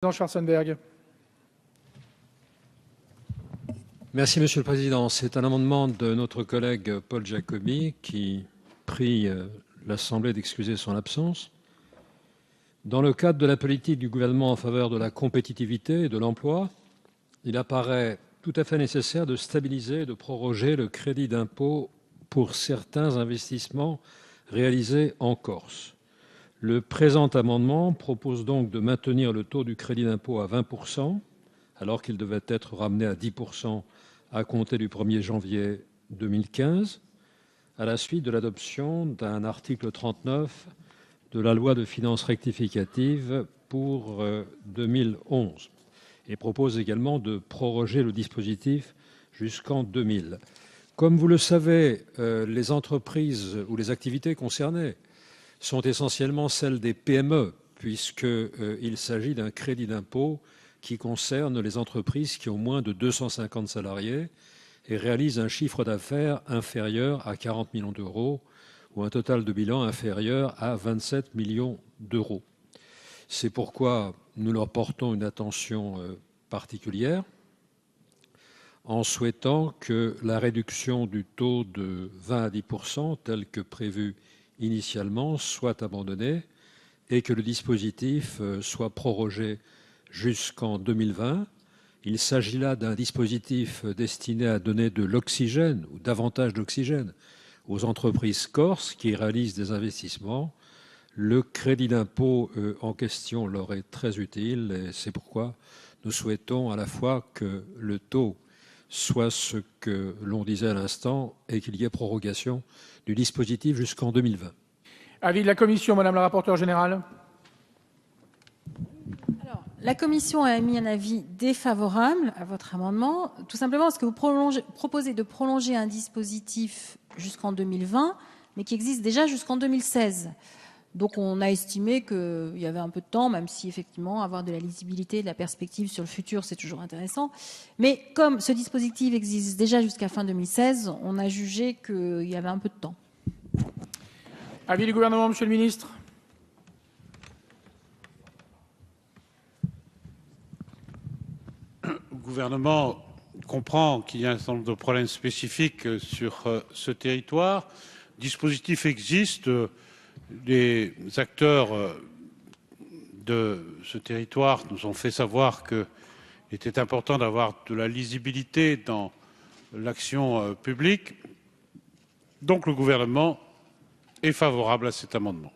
Président Schwarzenberg. Merci, Monsieur le Président. C'est un amendement de notre collègue Paul Giacobi qui prie l'Assemblée d'excuser son absence. Dans le cadre de la politique du gouvernement en faveur de la compétitivité et de l'emploi, il apparaît tout à fait nécessaire de stabiliser et de proroger le crédit d'impôt pour certains investissements réalisés en Corse. Le présent amendement propose donc de maintenir le taux du crédit d'impôt à 20%, alors qu'il devait être ramené à 10% à compter du 1er janvier 2015, à la suite de l'adoption d'un article 39 de la loi de finances rectificative pour 2011, et propose également de proroger le dispositif jusqu'en 2000. Comme vous le savez, les entreprises ou les activités concernées sont essentiellement celles des PME, puisqu'il s'agit d'un crédit d'impôt qui concerne les entreprises qui ont moins de 250 salariés et réalisent un chiffre d'affaires inférieur à 40 millions d'euros ou un total de bilan inférieur à 27 millions d'euros. C'est pourquoi nous leur portons une attention particulière en souhaitant que la réduction du taux de 20 à 10%, tel que prévu initialement, soit abandonnée et que le dispositif soit prorogé jusqu'en 2020. Il s'agit là d'un dispositif destiné à donner de l'oxygène ou davantage d'oxygène aux entreprises corses qui réalisent des investissements. Le crédit d'impôt en question leur est très utile et c'est pourquoi nous souhaitons à la fois que le taux soit ce que l'on disait à l'instant et qu'il y ait prorogation du dispositif jusqu'en 2020. Avis de la Commission, Madame la rapporteure générale. La Commission a émis un avis défavorable à votre amendement, tout simplement parce que vous proposez de prolonger un dispositif jusqu'en 2020, mais qui existe déjà jusqu'en 2016. Donc on a estimé qu'il y avait un peu de temps, même si effectivement avoir de la lisibilité, de la perspective sur le futur, c'est toujours intéressant. Mais comme ce dispositif existe déjà jusqu'à fin 2016, on a jugé qu'il y avait un peu de temps. Avis du gouvernement, Monsieur le ministre. Le gouvernement comprend qu'il y a un certain nombre de problèmes spécifiques sur ce territoire. Le dispositif existe. Les acteurs de ce territoire nous ont fait savoir qu'il était important d'avoir de la lisibilité dans l'action publique. Donc le gouvernement est favorable à cet amendement.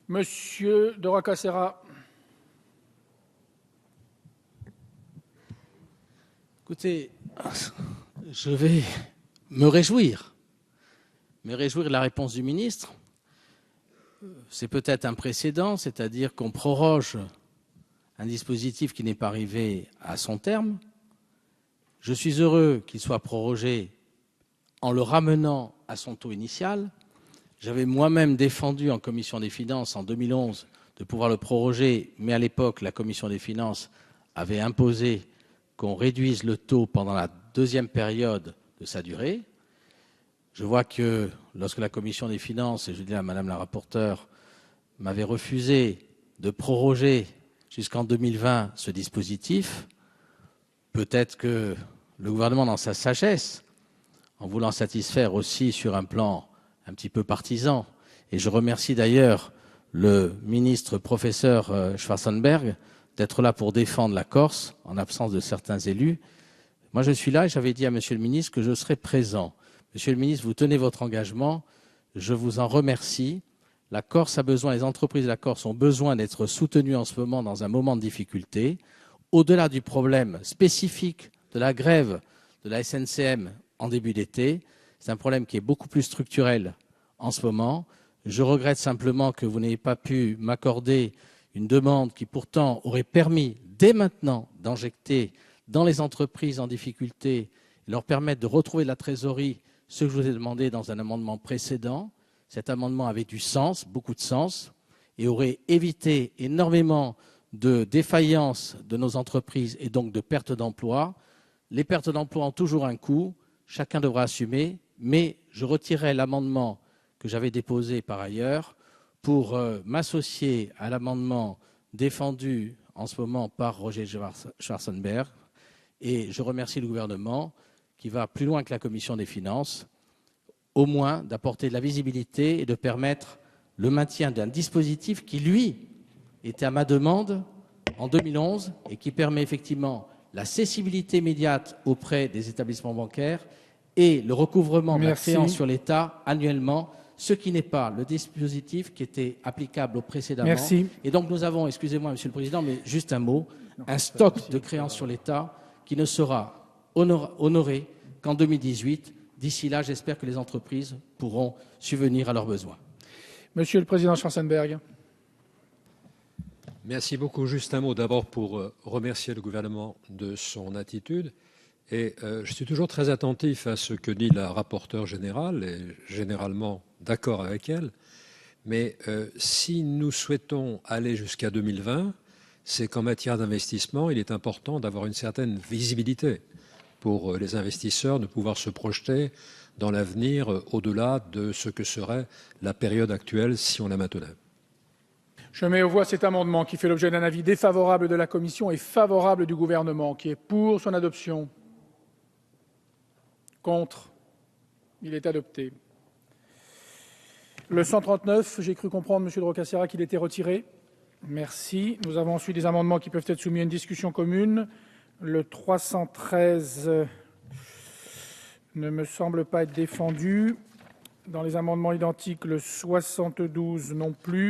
Monsieur de Rocca-Serra. Écoutez, je vais me réjouir de la réponse du ministre. C'est peut-être un précédent, c'est-à-dire qu'on proroge un dispositif qui n'est pas arrivé à son terme. Je suis heureux qu'il soit prorogé en le ramenant à son taux initial. J'avais moi-même défendu en commission des finances en 2011 de pouvoir le proroger, mais à l'époque, la commission des finances avait imposé qu'on réduise le taux pendant la deuxième période de sa durée. Je vois que lorsque la commission des finances, et je dis à Madame la rapporteure, m'avait refusé de proroger jusqu'en 2020 ce dispositif, peut-être que le gouvernement, dans sa sagesse, en voulant satisfaire aussi sur un plan un petit peu partisan, et je remercie d'ailleurs le ministre professeur Schwarzenberg d'être là pour défendre la Corse en absence de certains élus. Moi, je suis là et j'avais dit à Monsieur le ministre que je serais présent. Monsieur le ministre, vous tenez votre engagement. Je vous en remercie. La Corse a besoin, les entreprises de la Corse ont besoin d'être soutenues en ce moment dans un moment de difficulté. Au-delà du problème spécifique de la grève de la SNCM en début d'été, c'est un problème qui est beaucoup plus structurel en ce moment. Je regrette simplement que vous n'ayez pas pu m'accorder une demande qui pourtant aurait permis dès maintenant d'injecter dans les entreprises en difficulté et leur permettre de retrouver de la trésorerie, ce que je vous ai demandé dans un amendement précédent. Cet amendement avait du sens, beaucoup de sens, et aurait évité énormément de défaillances de nos entreprises et donc de pertes d'emplois. Les pertes d'emplois ont toujours un coût, chacun devra assumer, mais je retirerai l'amendement que j'avais déposé par ailleurs pour m'associer à l'amendement défendu en ce moment par Roger Schwarzenberg. Et je remercie le gouvernement qui va plus loin que la Commission des finances, au moins d'apporter de la visibilité et de permettre le maintien d'un dispositif qui, lui, était à ma demande en 2011 et qui permet effectivement la cessibilité immédiate auprès des établissements bancaires et le recouvrement de la créance sur l'État annuellement, ce qui n'est pas le dispositif qui était applicable précédemment. Merci. Et donc nous avons, excusez-moi Monsieur le Président, mais juste un mot, un stock de créances sur l'État qui ne sera honoré qu'en 2018. D'ici là, j'espère que les entreprises pourront subvenir à leurs besoins. Monsieur le Président Schwarzenberg. Merci beaucoup. Juste un mot d'abord pour remercier le gouvernement de son attitude. Et je suis toujours très attentif à ce que dit la rapporteure générale, et généralement d'accord avec elle. Mais si nous souhaitons aller jusqu'à 2020, c'est qu'en matière d'investissement, il est important d'avoir une certaine visibilité pour les investisseurs, de pouvoir se projeter dans l'avenir au-delà de ce que serait la période actuelle si on la maintenait. Je mets aux voix cet amendement qui fait l'objet d'un avis défavorable de la Commission et favorable du gouvernement, qui est pour son adoption. Contre. Il est adopté. Le 139, j'ai cru comprendre, Monsieur de Roccassera, qu'il était retiré. Merci. Nous avons ensuite des amendements qui peuvent être soumis à une discussion commune. Le 313 ne me semble pas être défendu. Dans les amendements identiques, le 72 non plus.